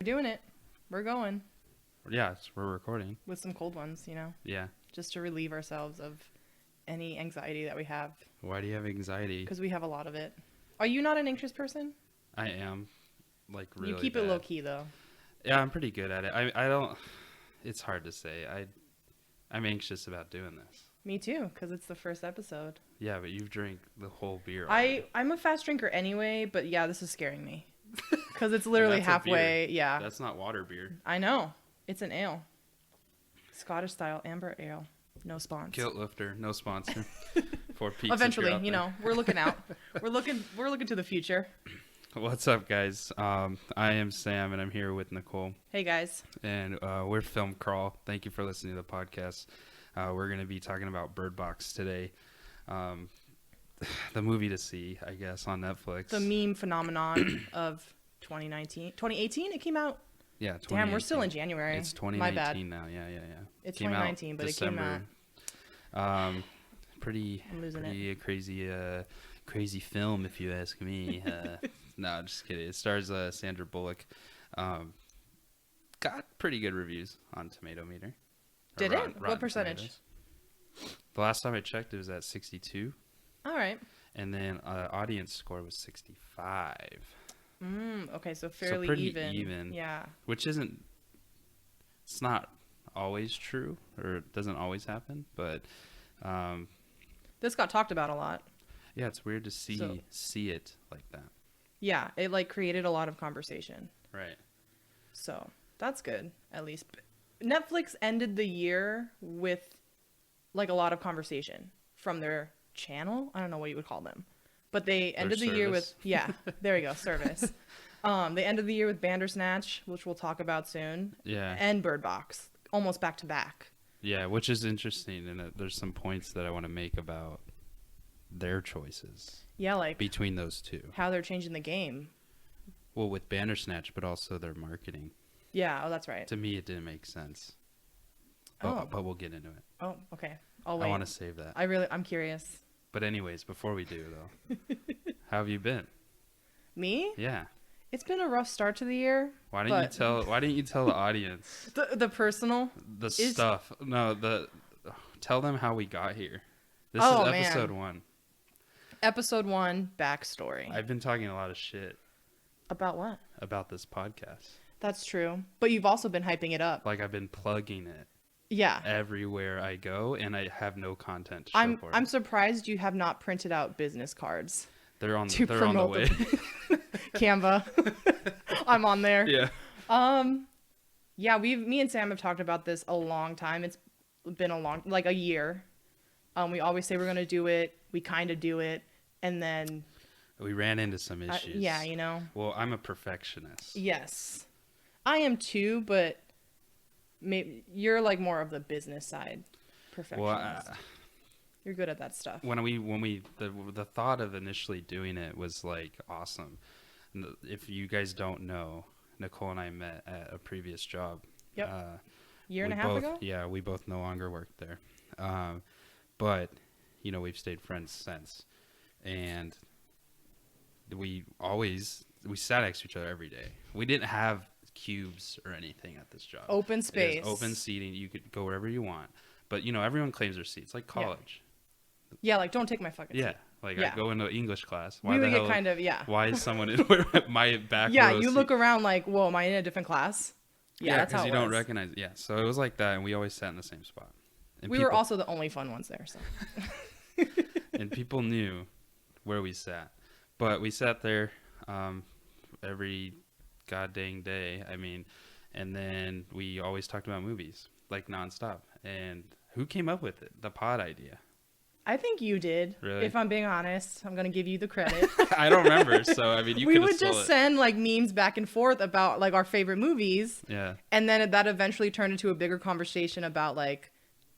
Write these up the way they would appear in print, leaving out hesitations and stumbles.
doing it. We're going. Yeah, we're recording. With some cold ones, you know? Yeah. Just to relieve ourselves of any anxiety that we have. Why do you have anxiety? Because we have a lot of it. Are you not an anxious person? I am. Like, really You keep bad. it low key, though. Yeah, I'm pretty good at it. I don't... It's hard to say. I'm anxious about doing this. Me too, because it's the first episode. Yeah, but you've drank the whole beer already. I'm a fast drinker anyway, but yeah, this is scaring me. Because it's literally halfway. Yeah. That's not water beer. I know. It's an ale. Scottish style amber ale. No sponsor. Kilt lifter, no sponsor. For pizza. Eventually, you know, we're looking out. we're looking to the future. What's up, guys? I am Sam, and I'm here with Nicole. Hey, guys. And we're Film Crawl. Thank you for listening to the podcast. We're going to be talking about Birdbox today. The movie to see, I guess, on Netflix. The meme phenomenon of 2019. 2018? It came out? Yeah, 2018. Damn, we're still in January. It's 2019 now. Yeah. It's 2019, but December. It came out. Pretty crazy film, if you ask me. No, just kidding. It stars Sandra Bullock. Got pretty good reviews on Tomato Meter. Did it? What percentage? Tomatoes. The last time I checked, it was at 62. All right. And then audience score was 65. Okay, so fairly pretty even. Yeah. Which isn't... It's not always true, or it doesn't always happen, but... This got talked about a lot. Yeah, it's weird to see it like that. Yeah, it like created a lot of conversation. Right. So that's good, at least. Netflix ended the year with like a lot of conversation from their channel. I don't know what you would call them, but they ended the year with there you go, service. They ended the year with Bandersnatch, which we'll talk about soon. Yeah. And Birdbox, almost back to back. Yeah, which is interesting, and there's some points that I want to make about their choices. Yeah, like between those two, how they're changing the game. Well, with Bandersnatch, but also their marketing. Yeah, that's right. To me, it didn't make sense. But we'll get into it. Oh, okay. I'll wait. I want to save that. I'm curious. But anyways, before we do though, how have you been? Me? Yeah. It's been a rough start to the year. Why didn't you tell the audience the personal stuff? No, tell them how we got here. This is episode 1. Episode 1 backstory. I've been talking a lot of shit. About what? About this podcast. That's true. But you've also been hyping it up. Like I've been plugging it. Yeah. Everywhere I go, and I have no content to show for it. I'm surprised you have not printed out business cards. They're on the way. Canva. I'm on there. Yeah. Yeah, me and Sam have talked about this a long time. It's been a year. We always say we're going to do it. We kind of do it. And then we ran into some issues. Yeah, you know. Well, I'm a perfectionist. Yes. I am too, but maybe you're like more of the business side perfectionist. Well, you're good at that stuff. When the thought of initially doing it was like awesome. If you guys don't know, Nicole and I met at a previous job. Yep. Year and a half ago? Yeah, we both no longer work there. But, you know, we've stayed friends since. And we sat next to each other every day. We didn't have cubes or anything at this job. Open space. Open seating. You could go wherever you want. But, you know, everyone claims their seats, like college. Yeah, like, don't take my fucking seat. Like, I go into English class. Why is someone in my back row you seat? Look around like, whoa, am I in a different class? Yeah, that's how it was. Because you don't recognize it. Yeah, so it was like that, and we always sat in the same spot. And we were also the only fun ones there, so. And people knew where we sat. But we sat there every goddamn day, and then we always talked about movies, like nonstop. And who came up with it? The pod idea. I think you did. Really? If I'm being honest, I'm gonna give you the credit. I don't remember, so you. We would just send like memes back and forth about like our favorite movies. Yeah. And then that eventually turned into a bigger conversation about like,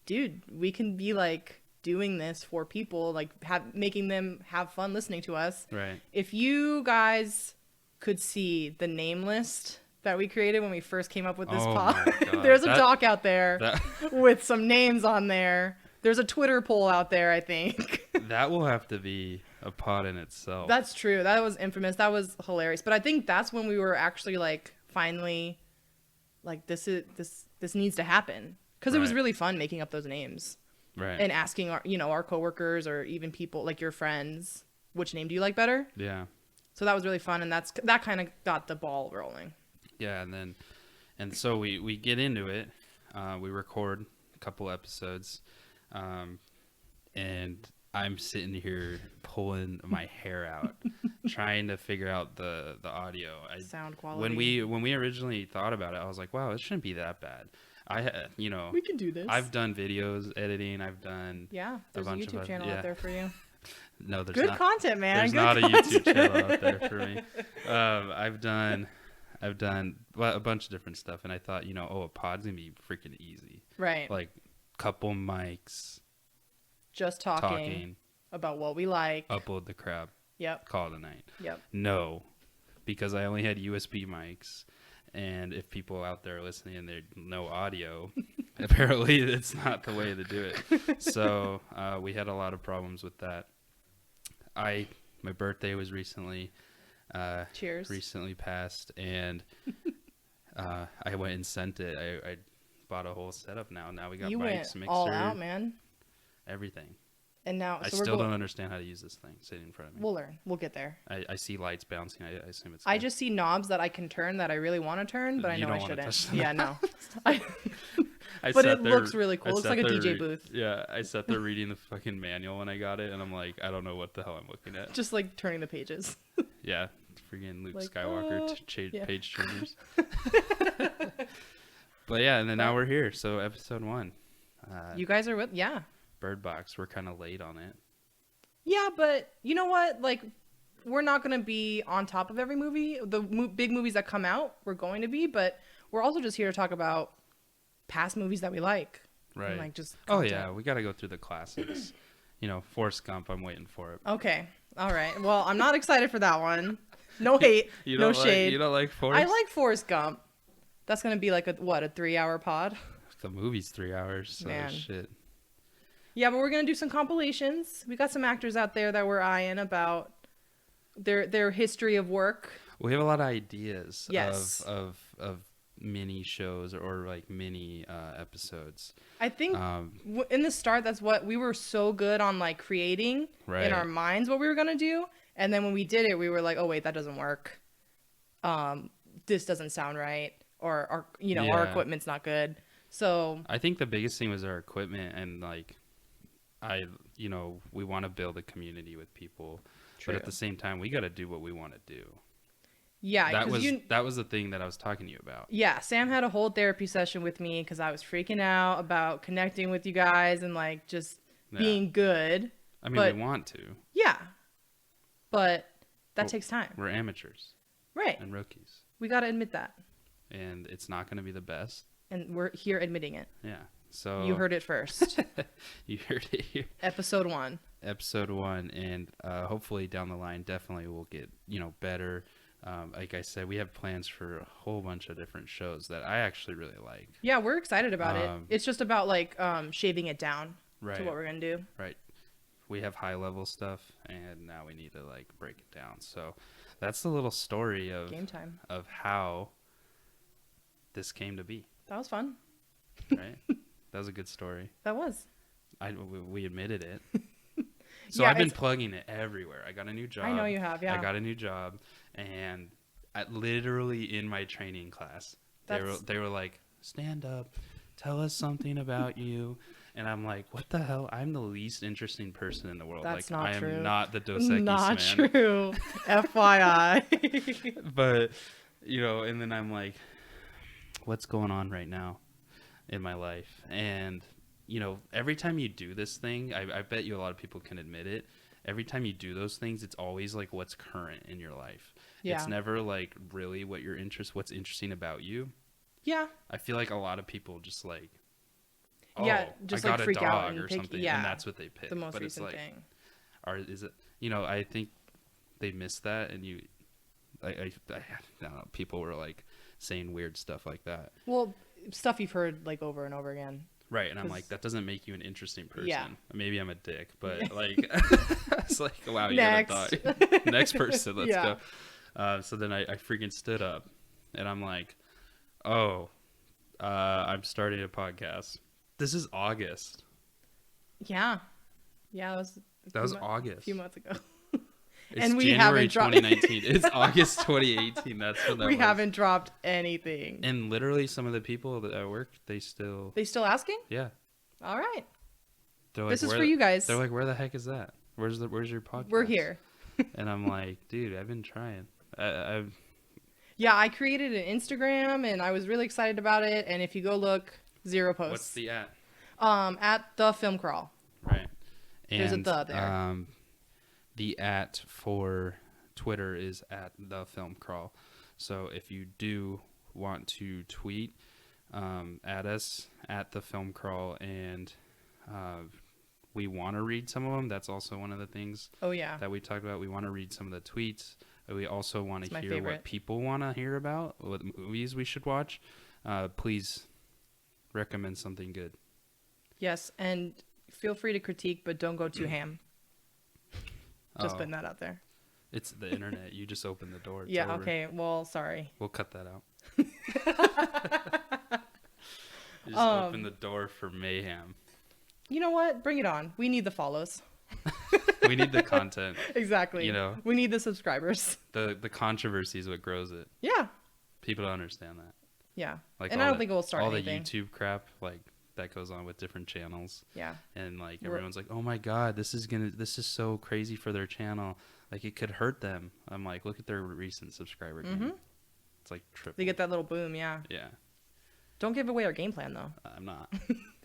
dude, we can be like doing this for people, like making them have fun listening to us. Right. If you guys could see the name list that we created when we first came up with this pod, there's a doc out there with some names on there. There's a Twitter poll out there, I think. That will have to be a pod in itself. That's true. That was infamous. That was hilarious. But I think that's when we were actually like finally, like, this needs to happen. Because it was really fun making up those names. Right. And asking our coworkers or even people like your friends, which name do you like better? Yeah. So that was really fun, and that kind of got the ball rolling. Yeah, and so we get into it. We record a couple episodes, and I'm sitting here pulling my hair out, trying to figure out the audio. Sound quality. When we originally thought about it, I was like, wow, it shouldn't be that bad. We can do this. I've done videos editing. I've done there's a YouTube channel out there for you. No, there's good not. Content, man. There's good not content. a YouTube channel out there for me. I've done a bunch of different stuff, and I thought, a pod's gonna be freaking easy. Right. Like, couple mics. Just talking about what we like. Upload the crap. Yep. Call it a night. Yep. No, because I only had USB mics. And if people out there listening and they no audio, apparently it's not the way to do it. So we had a lot of problems with that. My birthday was recently recently passed, and I went and sent it. I bought a whole setup now. Now we got you mics, went mixer, all out, man. Everything. And now I still don't understand how to use this thing sitting in front of me. We'll learn. We'll get there. I see lights bouncing. I assume it's. I just see knobs that I can turn that I really want to turn, but I know I shouldn't. Yeah, no. But it looks really cool. It looks like a DJ booth. Yeah, I sat there reading the fucking manual when I got it, and I'm like, I don't know what the hell I'm looking at. Just like turning the pages. Yeah, freaking Luke Skywalker page turners. But yeah, and then now we're here. So episode 1. You guys are with Birdbox. We're kind of late on it. Yeah, but you know what? Like, we're not going to be on top of every movie. The big movies that come out, we're going to be, but we're also just here to talk about past movies that we like. Right. And, like, just content. Oh, yeah. We got to go through the classics. Forrest Gump, I'm waiting for it. Okay. All right. Well, I'm not excited for that one. No hate. No shade. You don't like Forrest? I like Forrest Gump. That's going to be like a 3-hour pod? The movie's 3 hours, so Man. Shit. Yeah, but we're going to do some compilations. We got some actors out there that we're eyeing about their history of work. We have a lot of ideas yes. of mini shows or like mini episodes. I think in the start, that's what we were so good on, like, creating in our minds what we were going to do. And then when we did it, we were like, oh, wait, that doesn't work. This doesn't sound right. Or our equipment's not good. So I think the biggest thing was our equipment, and like we want to build a community with people. True. But at the same time, we got to do what we want to do. Yeah, that was the thing that I was talking to you about. Yeah, Sam had a whole therapy session with me because I was freaking out about connecting with you guys and like just being good. I mean, we want to. Yeah, but that takes time. We're amateurs, right? And rookies. We got to admit that. And it's not going to be the best. And we're here admitting it. Yeah. So you heard it first. You heard it here. Episode 1. Episode 1, and hopefully down the line, definitely we'll get better. Like I said, we have plans for a whole bunch of different shows that I actually really like. Yeah, we're excited about it. It's just about like shaving it down to what we're gonna do. Right. We have high level stuff, and now we need to like break it down. So that's the little story of game time of how this came to be. That was fun. Right. That was a good story. That was. We admitted it. So yeah, I've been plugging it everywhere. I got a new job. I know you have, yeah. I got a new job, and literally in my training class, they were like, stand up, tell us something about you. And I'm like, what the hell? I'm the least interesting person in the world. That's like, not I true. am not the Dos Equis not man. True. FYI. But, and then I'm like, what's going on right now in my life? And every time you do this thing, I bet you a lot of people can admit it. Every time you do those things, it's always like what's current in your life. Yeah. It's never like really what's interesting about you. Yeah. I feel like a lot of people just like, just I got like freak a dog out and or pick, something, and that's what they pick. The most but recent it's like, thing. Is it? I think they missed that, and I don't know, people were like saying weird stuff like that. Well, stuff you've heard like over and over again. Right, and I'm like, that doesn't make you an interesting person. Yeah. Maybe I'm a dick, but like, it's like, wow, you Next. got a dog. Next person, let's go. So then I freaking stood up, and I'm like, oh, I'm starting a podcast. This is August. Yeah. Yeah, That was August. A few months ago. It's and we January haven't 2019. It's August 2018. That's when that we was. haven't dropped anything. And literally, some of the people that I work, they still asking? Yeah. All right. They're like, this is for you guys. They're like, where the heck is that? Where's your podcast? We're here. And I'm like, dude, I've been trying. Yeah, I created an Instagram and I was really excited about it. And if you go look, 0 posts. What's the at? At the Film Crawl. Right. And, there's a the there. The at for Twitter is at the Film Crawl. So if you do want to tweet at us at the Film Crawl, and we want to read some of them. That's also one of the things. Oh yeah. That we talked about. We want to read some of the tweets. We also want to hear favorite. what people want to hear about, what movies we should watch. Please recommend something good. Yes, and feel free to critique, but don't go too ham. Just putting that out there. It's the internet. You just open the door. It's yeah, over. okay. Well, sorry. We'll cut that out. You just open the door for mayhem. You know what? Bring it on. We need the follows. We need the content. Exactly. You know, we need the subscribers. The controversy is what grows it. Yeah. People don't understand that. Yeah. Like, and I don't think we'll start anything. All the YouTube crap, like, that goes on with different channels. Yeah. And like everyone's like, oh my god, this is so crazy for their channel. Like, it could hurt them. I'm like, look at their recent subscriber game. It's like triple. They get that little boom, yeah. Yeah. Don't give away our game plan though. I'm not.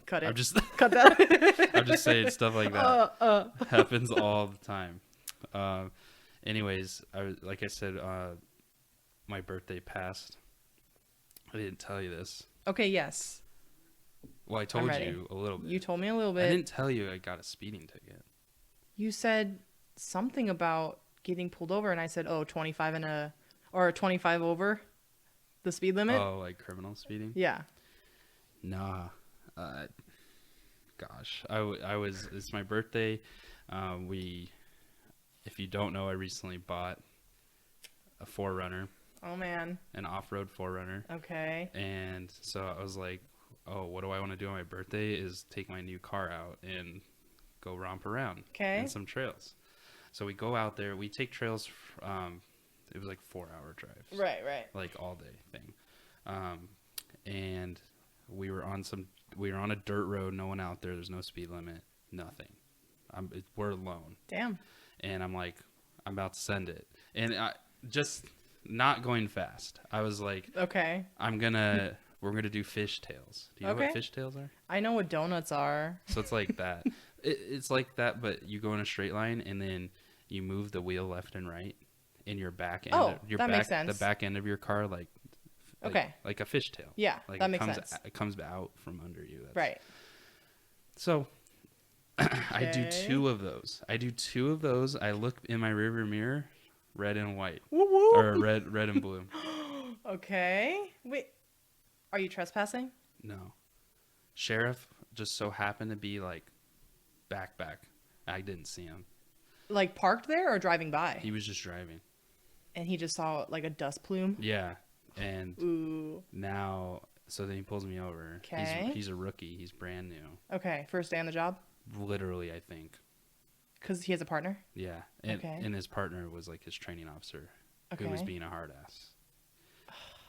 Cut it. I'm just cut that. I'm just saying stuff like that happens all the time. Anyways, like I said, my birthday passed. I didn't tell you this. Okay, yes. Well, I told you a little bit. You told me a little bit. I didn't tell you I got a speeding ticket. You said something about getting pulled over, and I said, 25 or 25 over the speed limit. Oh, like criminal speeding? Yeah. Nah. Gosh. It's my birthday. If you don't know, I recently bought a 4Runner. Oh, man. An off-road 4Runner. Okay. And so I was like, oh, what do I want to do on my birthday is take my new car out and go romp around in some trails. So we go out there. We take trails. It was like 4-hour drives. Right. Like all day thing. And we were on a dirt road. No one out there. There's no speed limit. Nothing. We're alone. Damn. And I'm like, I'm about to send it. And I just not going fast. I was like, okay. We're going to do fishtails. Do you know what fishtails are? I know what donuts are. So it's like that. It's like that, but you go in a straight line and then you move the wheel left and right in your back end. Makes sense. The back end of your car, like a fishtail. Yeah, like that makes sense. It comes out from under you. Right. So I do 2 of those. I look in my rearview mirror, red and white. Woo-woo. Or red and blue. Okay. Wait. Are you trespassing? No. Sheriff just so happened to be like back. I didn't see him. Like parked there or driving by? He was just driving. And he just saw like a dust plume? Yeah. And ooh. So then he pulls me over. Okay. He's a rookie. He's brand new. Okay. First day on the job? Literally, I think. Because he has a partner? Yeah. And his partner was like his training officer. Who was being a hard ass.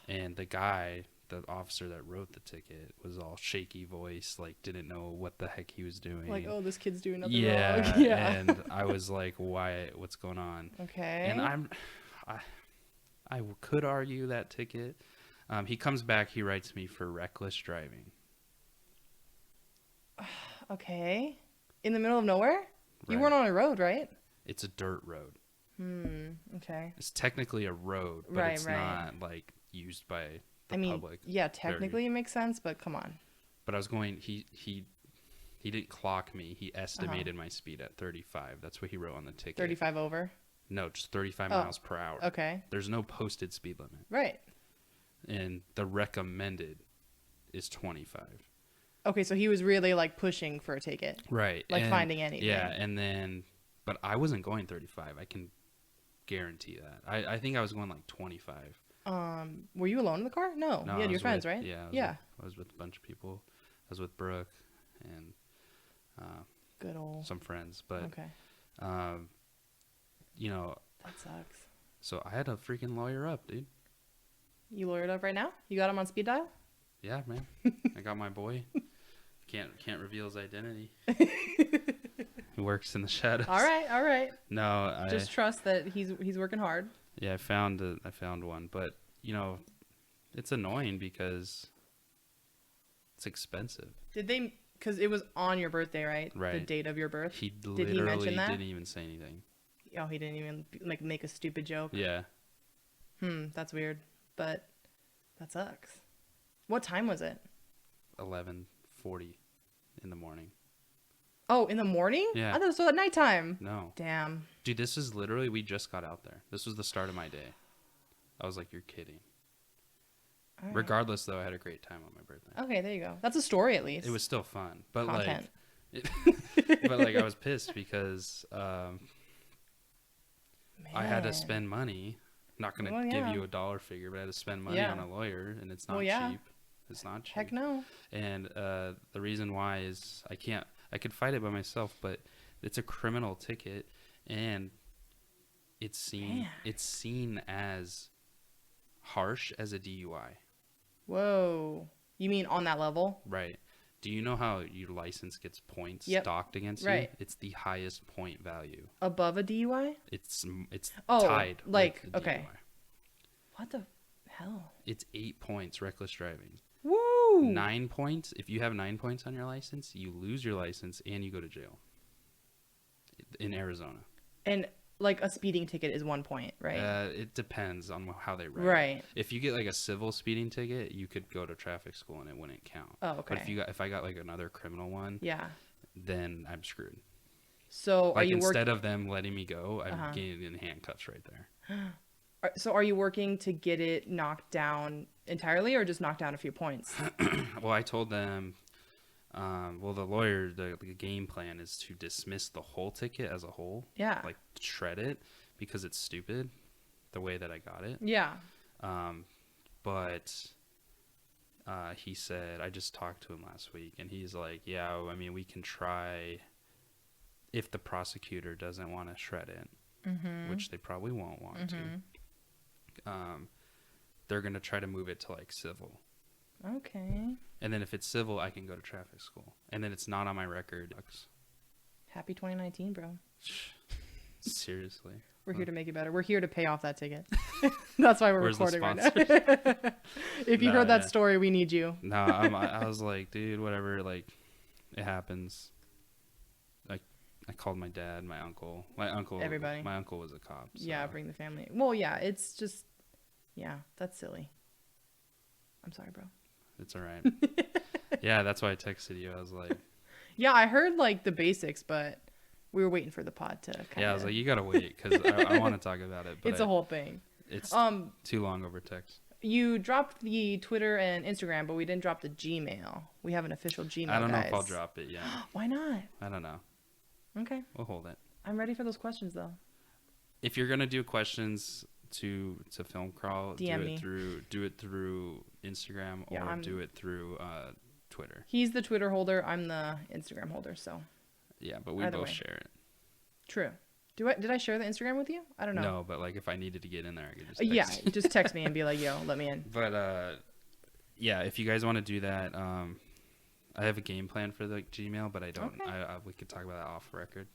And the officer that wrote the ticket was all shaky voice, like didn't know what the heck he was doing. Like, oh, this kid's doing nothing wrong. Yeah. And I was like, why? What's going on? Okay. And I could argue that ticket. He comes back. He writes me for reckless driving. Okay. In the middle of nowhere? Right. You weren't on a road, right? It's a dirt road. Okay. It's technically a road, but it's not like used by the public. Yeah, technically it makes sense, but come on. But I was going. He didn't clock me. He estimated my speed at 35. That's what he wrote on the ticket. 35 over? No, just 35 miles per hour. Okay. There's no posted speed limit. Right. And the recommended is 25. Okay, so he was really like pushing for a ticket. Right. Like finding anything. Yeah, and then, but I wasn't going 35. I can guarantee that. I think I was going like 25. Were you alone in the car? No, No, you had I your was friends, with, right? Yeah. Yeah. I was with a bunch of people. I was with Brooke and Good old. some friends, but Okay. you know, That sucks. so I had a freaking lawyer up, dude. You lawyered up right now? You got him on speed dial? Yeah, man. I got my boy. Can't reveal his identity. He works in the shadows. All right. No, Just trust that he's working hard. Yeah, I found one, but you know, it's annoying because it's expensive. Did they? Because it was on your birthday, right? Right. The date of your birth. He Did literally he mention that? didn't even say anything. Oh, he didn't even like make a stupid joke. Yeah. That's weird, but that sucks. What time was it? 11:40 in the morning. Oh, in the morning? Yeah. I thought it was at nighttime. No. Damn. Dude, this is literally, we just got out there. This was the start of my day. I was like, you're kidding. All right. Regardless, though, I had a great time on my birthday. Okay, there you go. That's a story at least. It was still fun, but Content. I was pissed because I had to Man. spend money. Not gonna Well, give yeah. you a dollar figure, but I had to spend money Yeah. on a lawyer, and it's not Well, yeah. cheap. It's not cheap. Heck no. And the reason why is I could fight it by myself, but it's a criminal ticket, and it's seen as harsh as a DUI. Whoa. You mean on that level? Right. Do you know how your license gets points Yep. docked against Right. you? It's the highest point value. Above a DUI? It's Oh, tied like, with the okay. DUI. What the hell? It's 8 points reckless driving. Woo! 9 points. If you have 9 points on your license, you lose your license and you go to jail. In Arizona. And like a speeding ticket is 1 point, right? It depends on how they write it. Right. If you get like a civil speeding ticket, you could go to traffic school and it wouldn't count. Oh, okay. But if I got like another criminal one, Yeah. then I'm screwed. So Like are you instead of them letting me go, I'm Uh-huh. getting in handcuffs right there. So are you working to get it knocked down entirely or just knock down a few points? Well, I told them, the lawyer, the game plan is to dismiss the whole ticket as a whole. Yeah. Like shred it because it's stupid the way that I got it. Yeah. But he said, I just talked to him last week and he's like, yeah, I mean, we can try if the prosecutor doesn't want to shred it, which they probably won't want to. They're going to try to move it to like civil. Okay. And then if it's civil, I can go to traffic school. And then it's not on my record. Happy 2019, bro. Seriously. We're here to make it better. We're here to pay off that ticket. That's why we're Where's the recording right now. If you heard that story, we need you. No, I was like, dude, whatever. Like, it happens. I called my dad, my uncle. Everybody. My uncle was a cop. So. Yeah, bring the family. Well, yeah, it's just, yeah, that's silly. I'm sorry, bro. It's all right. Yeah, that's why I texted you. I was like... Yeah, I heard, like, the basics, but we were waiting for the pod to kind of... Yeah, I was like, you got to wait, because I want to talk about it. But It's a whole thing. It's too long over text. You dropped the Twitter and Instagram, but we didn't drop the Gmail. We have an official Gmail, I don't know guys. if I'll drop it yet. Why not? I don't know. Okay. We'll hold it. I'm ready for those questions, though. If you're going to do questions to Film Crawl, DM me. do it through Instagram or do it through Twitter. He's the Twitter holder. I'm the Instagram holder, so. Yeah, but we both share it. True. Did I share the Instagram with you? I don't know. No, but like if I needed to get in there, I could just text Yeah, just text me and be like, yo, let me in. But yeah, if you guys want to do that, I have a game plan for the Gmail, but I don't. Okay. We could talk about that off record.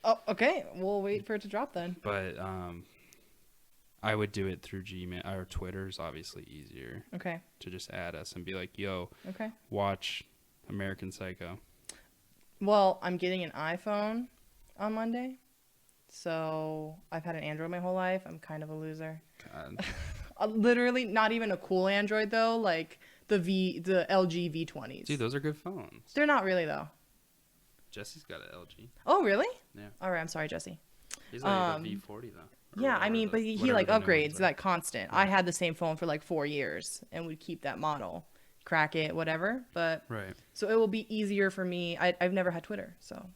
Oh, okay. We'll wait for it to drop then. But I would do it through Gmail or Twitter's obviously easier. Okay. To just add us and be like, yo, okay, watch American Psycho. Well, I'm getting an iPhone on Monday. So I've had an Android my whole life. I'm kind of a loser. God. Literally not even a cool Android though, like the LG V20s. Dude, those are good phones. They're not really though. Jesse's got an LG. Oh, really? Yeah. All right, I'm sorry, Jesse. He's like a V40 though. Yeah, I mean, but he like upgrades that constant. Yeah. I had the same phone for like 4 years and would keep that model, crack it, whatever. But right. So it will be easier for me. I've never had Twitter, so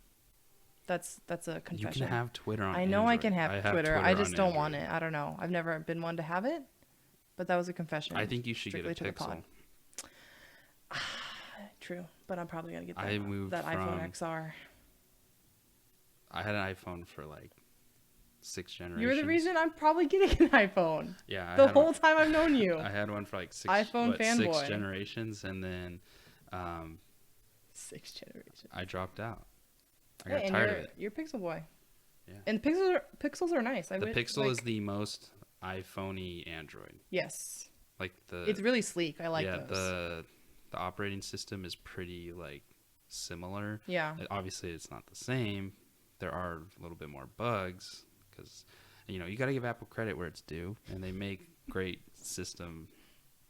that's a confession. You can have Twitter on I know Android. I can have Twitter. I just don't want it. I don't know. I've never been one to have it. But that was a confession. I think you should get a Pixel. True, but I'm probably gonna get that iPhone XR. I had an iPhone for like 6 generations. You're the reason I'm probably getting an iPhone. Yeah. The whole time I've known you. I had one for like 6 generations, and then 6 generations. I dropped out. I got tired of it. You're a Pixel boy. Yeah. And pixels are nice. The Pixel is the most iPhone-y Android. Yes. Like it's really sleek. I like those. Yeah, the operating system is pretty like similar. Yeah. Obviously, it's not the same. There are a little bit more bugs because you got to give Apple credit where it's due, and they make great system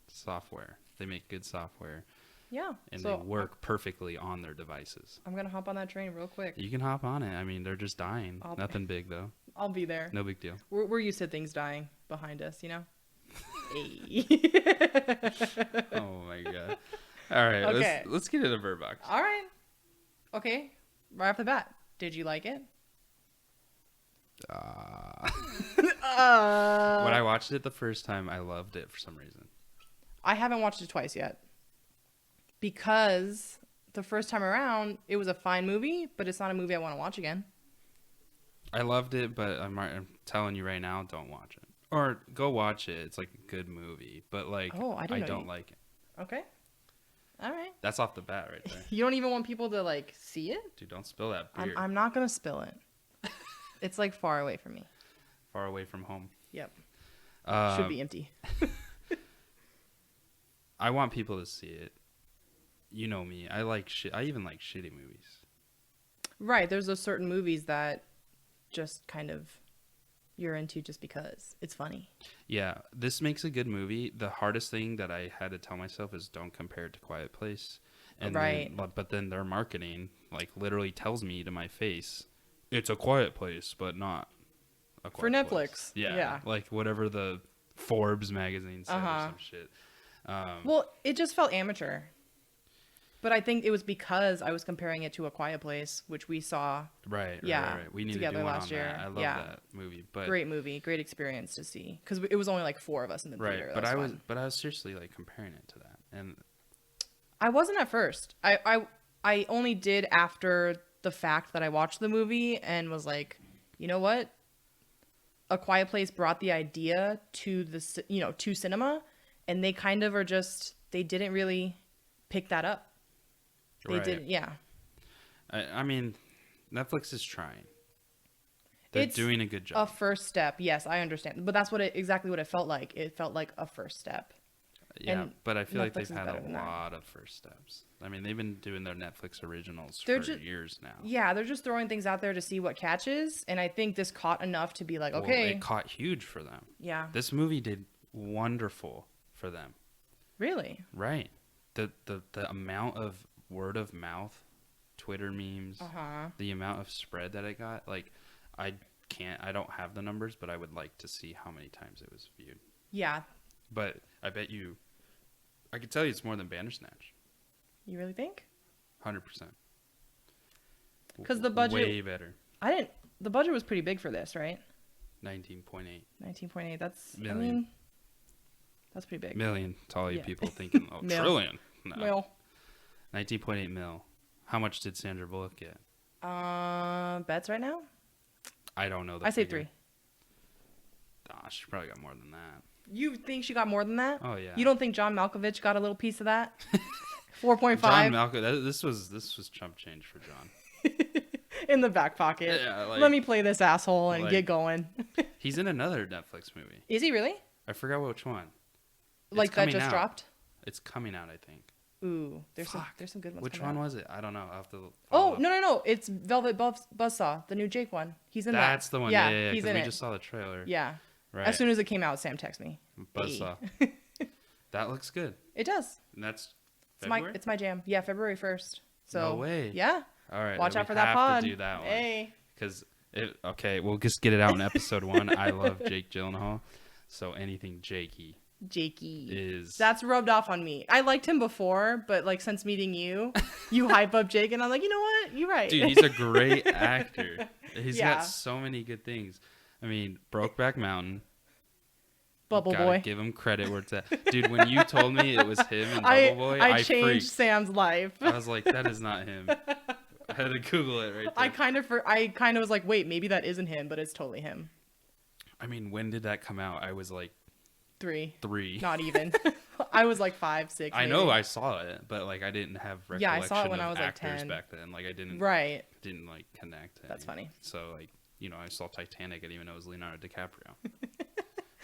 software. They make good software. Yeah. And they work perfectly on their devices. I'm gonna hop on that train real quick. You can hop on it. I mean, they're just dying. Nothing big though. I'll be there. No big deal. We're used to things dying behind us, Hey. Oh my god. All right. Okay. Let's get into Birdbox. All right. Okay. Right off the bat, did you like it? When I watched it the first time, I loved it for some reason. I haven't watched it twice yet. Because the first time around, it was a fine movie, but it's not a movie I want to watch again. I loved it, but I'm telling you right now, don't watch it. Or go watch it. It's like a good movie, but like I don't like it. Okay. All right. That's off the bat right there. You don't even want people to like see it? Dude, don't spill that beer. I'm not going to spill it. It's like far away from me. Far away from home. Yep. Should be empty. I want people to see it. You know me. I even like shitty movies. Right. There's those certain movies that just kind of you're into just because it's funny. Yeah. This makes a good movie. The hardest thing that I had to tell myself is don't compare it to Quiet Place. And right. But then their marketing like literally tells me to my face, it's a Quiet Place, but not a Quiet Place. For Netflix. Place. Yeah. Like whatever the Forbes magazine said or some shit. Well, it just felt amateur. But I think it was because I was comparing it to A Quiet Place, which we saw. Right. We need together to do one last on year. That. I love that movie. But great movie, great experience to see because it was only like 4 of us in the theater. Right. But I was seriously like comparing it to that, and I wasn't at first. I only did after the fact that I watched the movie and was like, you know what? A Quiet Place brought the idea to to cinema, and they kind of they didn't really pick that up. They didn't, yeah. I mean, Netflix is trying. They're doing a good job. A first step, yes, I understand. But that's exactly what it felt like. It felt like a first step. Yeah, and but I feel Netflix like they've had a lot of first steps. I mean, they've been doing their Netflix originals for years now. Yeah, they're just throwing things out there to see what catches. And I think this caught enough to be like, okay. Well, it caught huge for them. Yeah. This movie did wonderful for them. Really? Right. The amount of word of mouth, Twitter memes, the amount of spread that it got, like I don't have the numbers, but I would like to see how many times it was viewed. Yeah. But I bet I could tell you it's more than Bandersnatch. You really think? 100%. Because the budget way better. The budget was pretty big for this, right? 19.8. 19.8. That's million. I mean, that's pretty big. Million to all you people thinking, trillion. No. Mil. 19.8 mil. How much did Sandra Bullock get? Bets right now? I don't know. I say 3. She probably got more than that. You think she got more than that? Oh yeah. You don't think John Malkovich got a little piece of that? 4.5. John Malkovich. This was chump change for John. In the back pocket. Yeah, let me play this asshole and get going. He's in another Netflix movie. Is he really? I forgot which one. Like that just dropped? It's coming out, I think. Ooh, there's some good ones. Which one was it? I don't know. I'll have to. No! It's Velvet Buzzsaw, the new Jake one. He's in that. That's the one. Yeah. He's in it. We just saw the trailer. Yeah. Right. As soon as it came out, Sam texted me. Buzzsaw. That looks good. It does. And that's February? It's my jam. Yeah, February 1st. So no way. Yeah. All right. Watch out for that pod. To do that one. Hey. Because we'll just get it out in episode 1. I love Jake Gyllenhaal, so anything Jakey is that's rubbed off on me. I liked him before, but like since meeting you hype up Jake, and I'm like, you know what? You're right. Dude, he's a great actor. He's got so many good things. I mean, Brokeback Mountain. Bubble Gotta Boy. give him credit where it's at. Dude, when you told me it was him and Bubble Boy, I changed freaked. Sam's life. I was like, that is not him. I had to Google it right there. I kind of was like, wait, maybe that isn't him, but it's totally him. I mean, when did that come out? I was like 3. 3. Not even. I was like 5, 6. I know I saw it, but like I didn't have recollection I saw it when of I was like actors 10. back then. Like I didn't like connect. That's funny. So like, you know, I saw Titanic. I didn't even know it was Leonardo DiCaprio.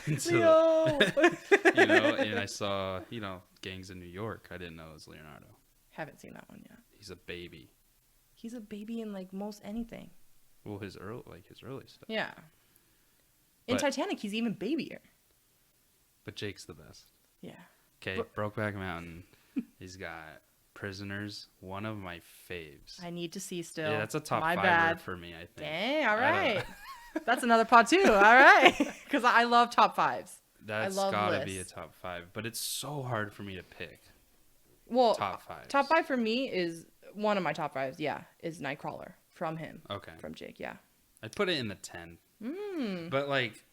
Leo! You know, and I saw, you know, Gangs in New York. I didn't know it was Leonardo. Haven't seen that one yet. He's a baby. He's a baby in like most anything. Well, his early stuff. Yeah. In Titanic, he's even babier. But Jake's the best. Yeah. Okay, Brokeback Mountain. He's got Prisoners, one of my faves. I need to see still. Yeah, that's a top My 5 bad. for me, I think. Dang, all right. That's another pod too. All right. Because I love top 5s. That's gotta be a top 5. But it's so hard for me to pick. Well, top 5. Top 5 for me is one of my top 5s, is Nightcrawler from him. Okay. From Jake, yeah. I'd put it in the 10. But like,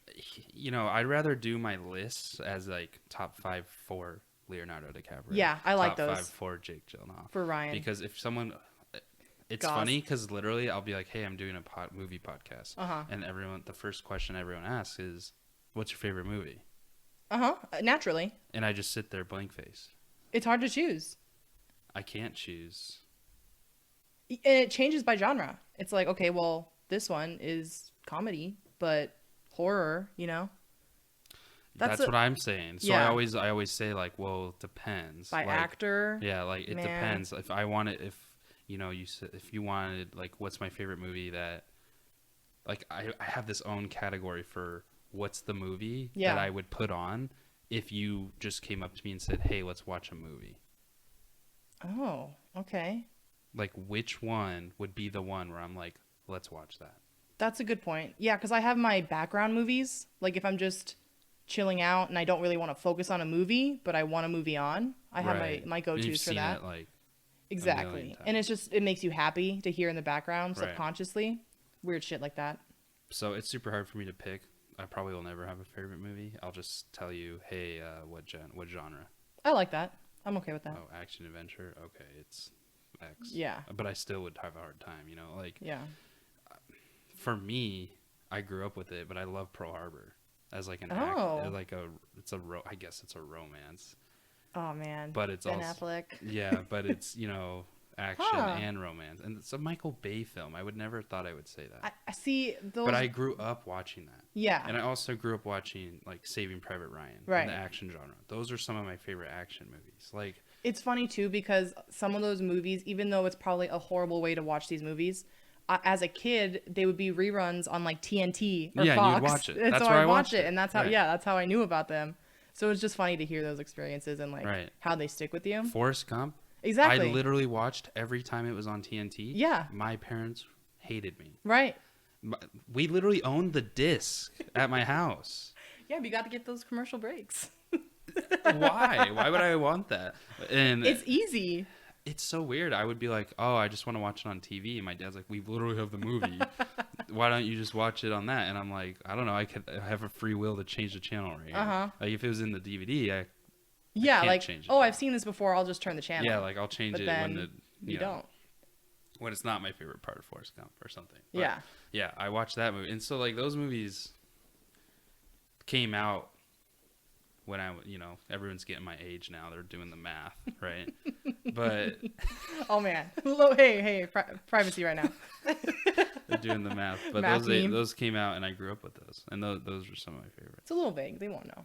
you know, I'd rather do my lists as like top 5 for Leonardo DiCaprio. Yeah, I like those. Top 5 for Jake Gyllenhaal. For Ryan. Because if someone, it's funny because literally I'll be like, hey, I'm doing a movie podcast. And the first question everyone asks is, what's your favorite movie? Naturally. And I just sit there blank face. It's hard to choose. I can't choose. And it changes by genre. It's like, okay, well, this one is comedy, but horror, you know? That's what I'm saying. So I always say like, well, it depends. By like, actor. Yeah, like it depends. If I wanted, if you know, if you wanted like, what's my favorite movie that, like I have this own category for what's the movie that I would put on if you just came up to me and said, hey, let's watch a movie. Oh, okay. Like which one would be the one where I'm like, let's watch that. That's a good point. Yeah, because I have my background movies. Like if I'm just chilling out and I don't really want to focus on a movie, but I want a movie on, I have my go-tos for that. It, like, exactly. And it's just, it makes you happy to hear in the background subconsciously. Weird shit like that. So it's super hard for me to pick. I probably will never have a favorite movie. I'll just tell you, hey, what genre? I like that. I'm okay with that. Oh, action adventure. Okay, it's X. Yeah. But I still would have a hard time, you know, like. Yeah. For me, I grew up with it, but I love Pearl Harbor as like an I guess it's a romance. Oh man. But it's Ben also Affleck. Yeah, but it's, you know, action and romance, and it's a Michael Bay film. I would never thought I would say that. I see those. But I grew up watching that. Yeah. And I also grew up watching like Saving Private Ryan, right, in the action genre. Those are some of my favorite action movies. Like it's funny too because some of those movies, even though it's probably a horrible way to watch these movies, as a kid they would be reruns on like TNT or Fox. And you'd watch it. And that's so where I watched it, and that's how that's how I knew about them. So it's just funny to hear those experiences and like how they stick with you. Forrest Gump. Exactly. I literally watched every time it was on TNT. Yeah. My parents hated me. Right. We literally owned the disc at my house. Yeah, but you got to get those commercial breaks. Why? Why would I want that? And it's easy. It's so weird. I would be like, oh, I just want to watch it on TV. And my dad's like, we literally have the movie. Why don't you just watch it on that? And I'm like, I don't know. I have a free will to change the channel right here. Like if it was in the DVD, I can't change it. I've seen this before. I'll just turn the channel. Yeah, like I'll change it when you don't. When it's not my favorite part of Forrest Gump or something. But, yeah. Yeah, I watched that movie. And so like those movies came out when everyone's getting my age now. They're doing the math, right? But oh man, hey, privacy right now. They're doing the math, but those came out, and I grew up with those, and those were some of my favorites. It's a little vague; they won't know.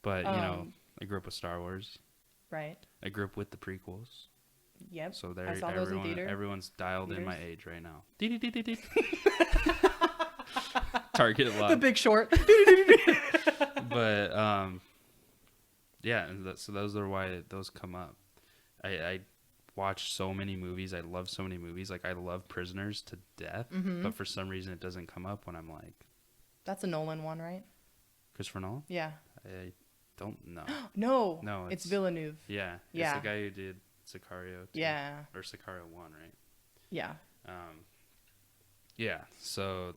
But I grew up with Star Wars. Right. I grew up with the prequels. Yep. So I saw those in theater. Everyone's dialed in my age right now. Target love. The Big Short. But yeah, and so those are why those come up. I watch so many movies. I love so many movies. Like I love Prisoners to death, but for some reason it doesn't come up when I'm like. That's a Nolan one, right? Christopher Nolan? Yeah. I don't know. No, it's Villeneuve. Yeah. It's the guy who did Sicario 2. Yeah. Or Sicario 1, right? Yeah. Yeah. So,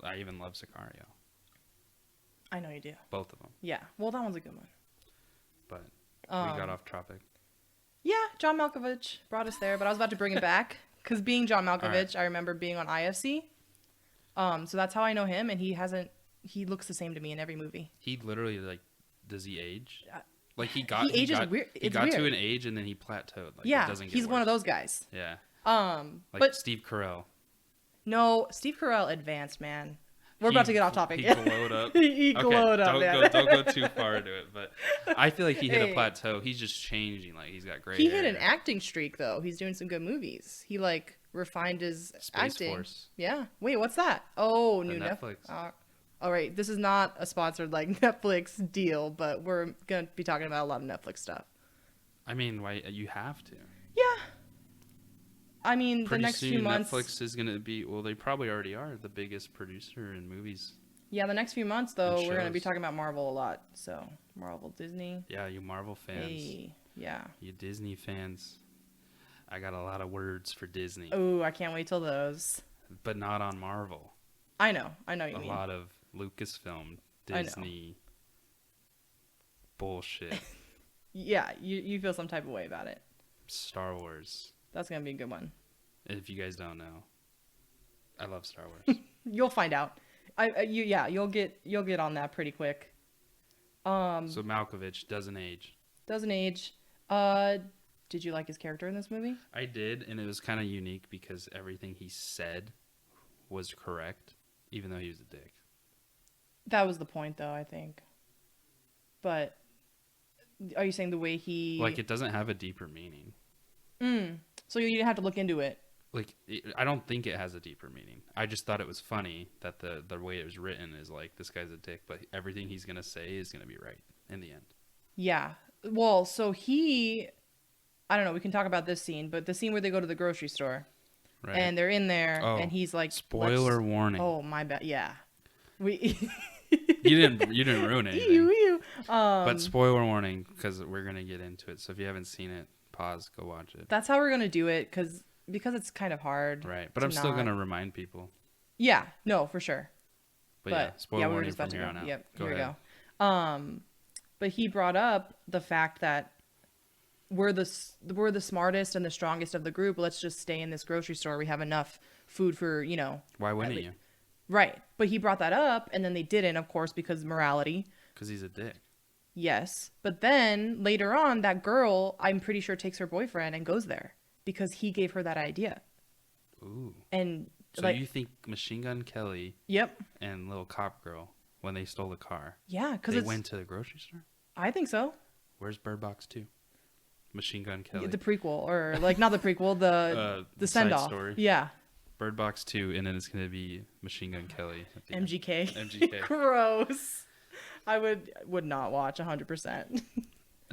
I even love Sicario. I know you do. Both of them. Yeah. Well, that one's a good one. But we got off topic. Yeah, John Malkovich brought us there, but I was about to bring it back because being John Malkovich, right. I remember being on IFC. So that's how I know him, and he looks the same to me in every movie. He literally, like, does he age? He ages weird. He got to an age and then he plateaued. Like, yeah, it doesn't get he's worse. one of those guys. Yeah. Like but Steve Carell. no, Steve Carell advanced, man. We're about to get off topic. He glowed up. He glowed up, man. Don't go too far into it. But I feel like he hit a plateau. He's just changing. Like, he's got great He hair. hit an acting streak, though. He's doing some good movies. He, like, refined his Space acting. Force. Yeah. Wait, what's that? Oh, The new Netflix. All right. This is not a sponsored, like, Netflix deal, but we're going to be talking about a lot of Netflix stuff. I mean, why you have to. Yeah. I mean, Pretty the next soon, few months. Netflix is going to be, well, they probably already are the biggest producer in movies. Yeah, the next few months, though, And we're going to be shows. talking about Marvel a lot. So, Marvel, Disney. Yeah, you Marvel fans. Hey, yeah. You Disney fans. I got a lot of words for Disney. Oh, I can't wait till those. But not on Marvel. I know what you A mean. lot of Lucasfilm, I know. Disney bullshit. Yeah, you feel some type of way about it. Star Wars. That's going to be a good one. If you guys don't know, I love Star Wars. You'll find out. You'll get on that pretty quick. So Malkovich doesn't age. Doesn't age. Did you like his character in this movie? I did, and it was kind of unique because everything he said was correct, even though he was a dick. That was the point, though, I think. But are you saying the way he Like, it doesn't have a deeper meaning. So you didn't have to look into it. Like, I don't think it has a deeper meaning. I just thought it was funny that the way it was written is like, this guy's a dick, but everything he's gonna say is gonna be right in the end. Yeah. Well, so I don't know, we can talk about this scene, but the scene where they go to the grocery store. Right. And they're in there, Oh, and he's like, spoiler warning. Oh, my bad. Yeah. We You didn't ruin anything. Ew. But spoiler warning, because we're gonna get into it. So if you haven't seen it, pause, go watch it. That's how we're going to do it, because it's kind of hard. Right. But I'm still gonna remind people. Yeah. No, for sure. But yeah, spoiler we were warning just about from to here go. on out. Yep. Go Here ahead. we go. But he brought up the fact that we're the smartest and the strongest of the group. Let's just stay in this grocery store. We have enough food for, Why wouldn't you? Right. But he brought that up, and then they didn't, of course, because morality. Because he's a dick. Yes. But then later on, that girl, I'm pretty sure, takes her boyfriend and goes there because he gave her that idea. Ooh. And So you think Machine Gun Kelly Yep. and Little Cop Girl, when they stole the car, Yeah, because they went to the grocery store? I think so. Where's Birdbox 2? Machine Gun Kelly. The prequel, or like not the prequel, the side send off. story. Yeah. Birdbox 2, and then it's going to be Machine Gun Kelly. At the end. MGK. MGK. Gross. I would not watch 100%.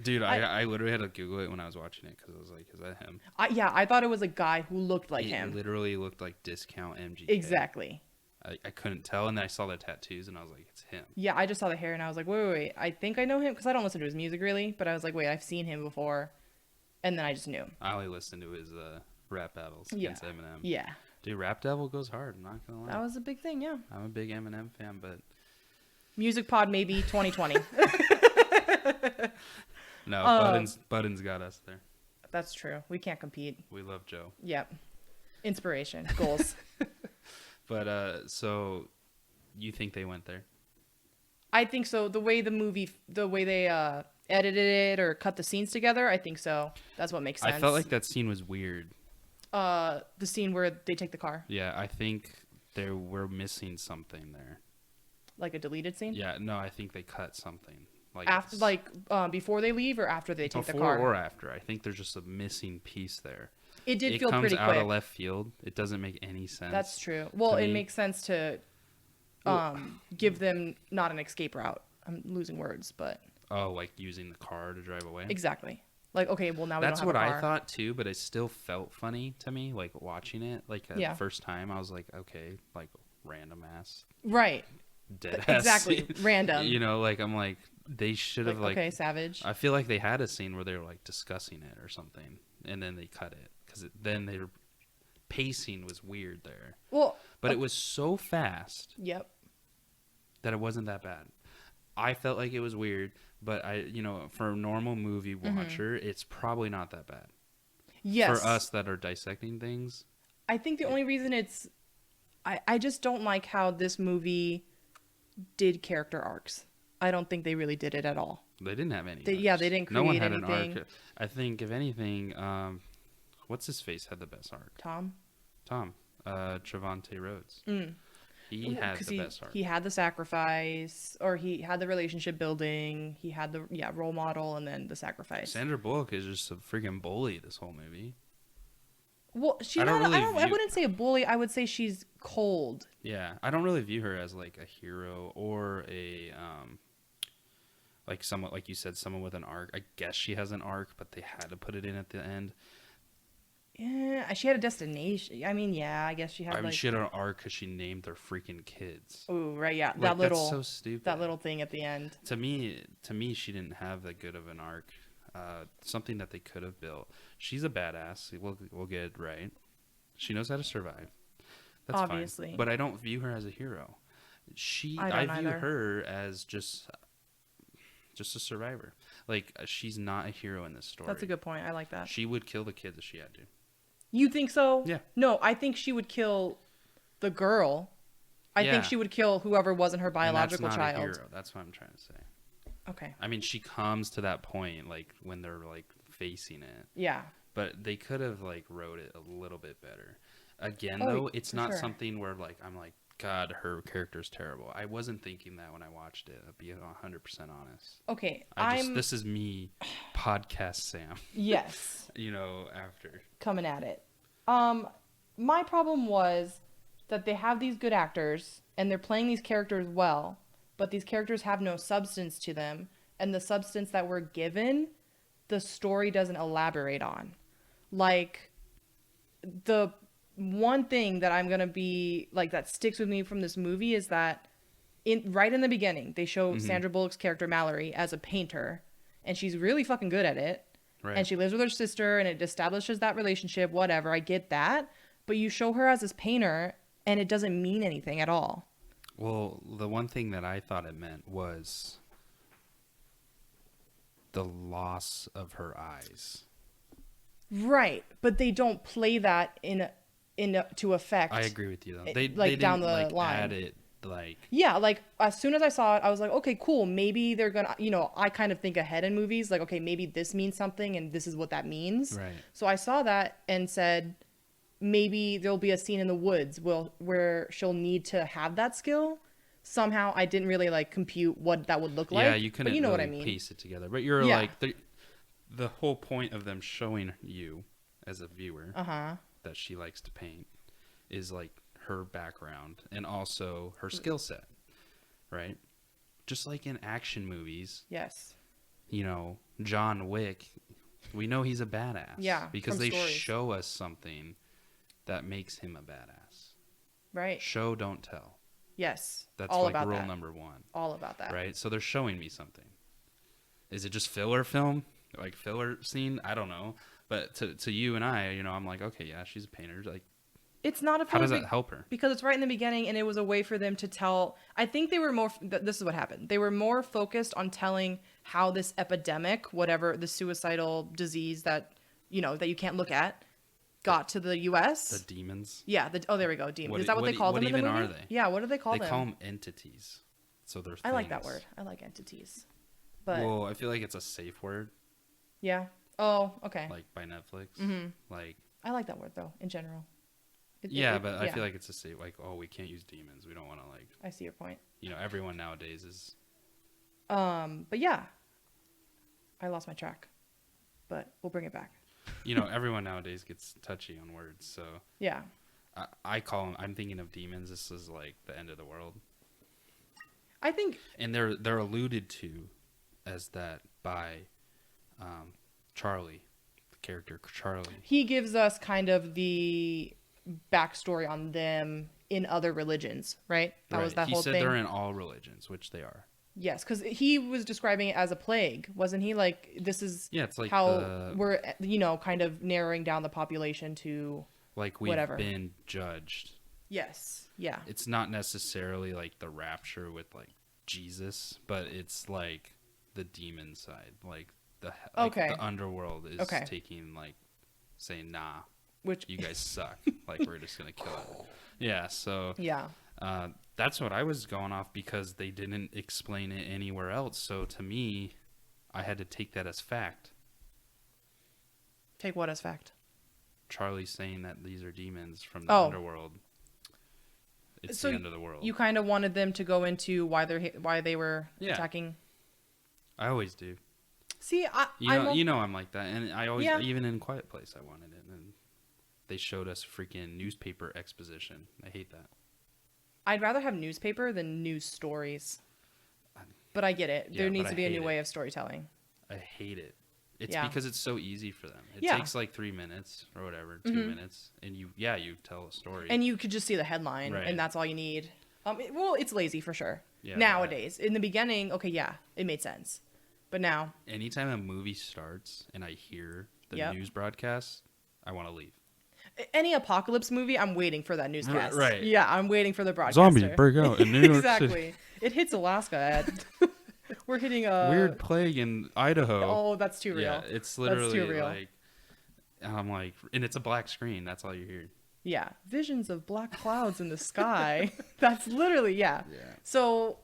Dude, I literally had to Google it when I was watching it because I was like, is that him? I thought it was a guy who looked like He him. literally looked like discount MGK. Exactly. I couldn't tell, and then I saw the tattoos, and I was like, it's him. Yeah, I just saw the hair, and I was like, wait. I think I know him, because I don't listen to his music, really. But I was like, wait, I've seen him before. And then I just knew him. I only listened to his rap battles against Eminem. Yeah. Dude, Rap Devil goes hard, I'm not going to lie. That was a big thing, yeah. I'm a big Eminem fan, but... Music Pod, maybe 2020. No, Budden's got us there. That's true. We can't compete. We love Joe. Yep. Inspiration. Goals. But, so, you think they went there? I think so. The way they edited it or cut the scenes together, I think so. That's what makes sense. I felt like that scene was weird. The scene where they take the car. Yeah, I think they were missing something there. Like a deleted scene? Yeah, no, I think they cut something. Before they leave or after they take the car? Before or after. I think there's just a missing piece there. It did feel pretty quick. It comes out of left field. It doesn't make any sense. That's true. Well, it makes sense to give them not an escape route. I'm losing words, but... Oh, like using the car to drive away? Exactly. Like, okay, well, now we That's don't have a car. what I thought, too, but it still felt funny to me, like, watching it. Like, the first time, I was like, okay, like, random ass. Right. Dead ass. Exactly. Random. Like, I'm like, they should have, like... Okay, savage. I feel like they had a scene where they were, like, discussing it or something, and then they cut it. Because then they were... Pacing was weird there. Well... But it was so fast... Yep. That it wasn't that bad. I felt like it was weird, but for a normal movie watcher, it's probably not that bad. Yes. For us that are dissecting things. I think the only reason I just don't like how this movie did character arcs. I don't think they really did it at all. They didn't have any. They didn't create no one had anything. an arc. I think, if anything, what's his face had the best arc? Tom. Trevante Rhodes. He had the best arc. He had the sacrifice, or he had the relationship building. He had the role model, and then the sacrifice. Sandra Bullock is just a freaking bully this whole movie. Well, I wouldn't say a bully. I would say she's cold. Yeah, I don't really view her as like a hero or a like someone, like you said, someone with an arc. I guess she has an arc, but they had to put it in at the end. Yeah, she had a destination. I mean, yeah, I guess she had. She had an arc because she named their freaking kids. Oh, right, yeah, that's so stupid. That little thing at the end. To me, she didn't have that good of an arc. Something that they could have built. She's a badass. We'll get it right. She knows how to survive. That's obviously fine. But I don't view her as a hero. I view her as just a survivor. Like, she's not a hero in this story. That's a good point. I like that. She would kill the kids if she had to. You think so? Yeah. No, I think she would kill the girl. I think she would kill whoever wasn't her biological and that's child. not a hero. That's what I'm trying to say. Okay. I mean, she comes to that point, like, when they're, like, facing it. Yeah. But they could have, like, wrote it a little bit better. Again, though, it's not something where, like, I'm like, God, her character's terrible. I wasn't thinking that when I watched it. I'll be 100% honest. Okay. This is me, podcast Sam. Yes. After. Coming at it. My problem was that they have these good actors, and they're playing these characters well, but these characters have no substance to them, and the substance that we're given, the story doesn't elaborate on. Like, the one thing that I'm going to be, like, that sticks with me from this movie is that right in the beginning, they show Sandra Bullock's character, Mallory, as a painter, and she's really fucking good at it. Right. And she lives with her sister, and it establishes that relationship, whatever. I get that. But you show her as this painter, and it doesn't mean anything at all. Well, the one thing that I thought it meant was the loss of her eyes. Right, but they don't play that to effect. I agree with you though. They down didn't, the line. Add it like. Yeah, like as soon as I saw it, I was like, okay, cool. Maybe they're gonna, I kind of think ahead in movies. Like, okay, maybe this means something, and this is what that means. Right. So I saw that and said, maybe there'll be a scene in the woods where she'll need to have that skill. Somehow I didn't really like compute what that would look like. Yeah, you couldn't know what I mean. Piece it together. But you're like the whole point of them showing you as a viewer that she likes to paint is like her background and also her skill set, right? Just like in action movies. Yes. John Wick, we know he's a badass. Yeah. Because they show us something that makes him a badass. Right. Show, don't tell. Yes. That's all like about rule that. number one. All about that. Right? So they're showing me something. Is it just filler film? Like filler scene? I don't know. But to you and I, I'm like, okay, yeah, she's a painter. Like, it's not a filler. How does that help her? Because it's right in the beginning, and it was a way for them to tell. I think they were more. This is what happened. They were more focused on telling how this epidemic, whatever the suicidal disease that that you can't look at, got to the U.S. The demons. Yeah. There we go. Demons. Is that what they call them in the movie? What even are they? Yeah. What do they call them? They call them entities. So they're. I like that word. I like entities. But well, I feel like it's a safe word. Yeah. Oh, okay. Like by Netflix. Mm-hmm. Like. I like that word though. In general. I feel like it's a safe. Like, oh, we can't use demons. We don't want to like. I see your point. Everyone nowadays is. But yeah. I lost my track, but we'll bring it back. Everyone nowadays gets touchy on words, so. Yeah. I call them. I'm thinking of demons. This is like the end of the world. I think. And they're alluded to, as that by, Charlie, the character Charlie. He gives us kind of the backstory on them in other religions, right? That was that whole thing. He said they're in all religions, which they are. Yes, because he was describing it as a plague, wasn't he? Like, this is it's like how we're, kind of narrowing down the population to like we've been judged. Yes, yeah. It's not necessarily like the rapture with like Jesus, but it's like the demon side, like the underworld is taking like saying, nah, which you guys suck, like we're just gonna kill it. Yeah, so that's what I was going off, because they didn't explain it anywhere else. So to me, I had to take that as fact. Take what as fact? Charlie's saying that these are demons from the underworld. It's the end of the world. You kind of wanted them to go into why they were attacking. I always do. See, you know I'm like that, and I always even in Quiet Place I wanted it, and they showed us freaking newspaper exposition. I hate that. I'd rather have newspaper than news stories. But I get it. There needs to be a new way of storytelling. I hate it. It's because it's so easy for them. It takes like 3 minutes or whatever, 2 minutes, and you tell a story. And you could just see the headline, and that's all you need. It's lazy for sure. Yeah, nowadays. In the beginning, it made sense. But now, anytime a movie starts and I hear the news broadcast, I want to leave. Any apocalypse movie, I'm waiting for that newscast. Right. Yeah, I'm waiting for the broadcaster. Zombies break out in New York exactly. City. It hits Alaska. We're hitting a weird plague in Idaho. Oh, that's too real. Yeah, it's literally like, I'm like, and it's a black screen. That's all you hear. Yeah, visions of black clouds in the sky. That's literally So,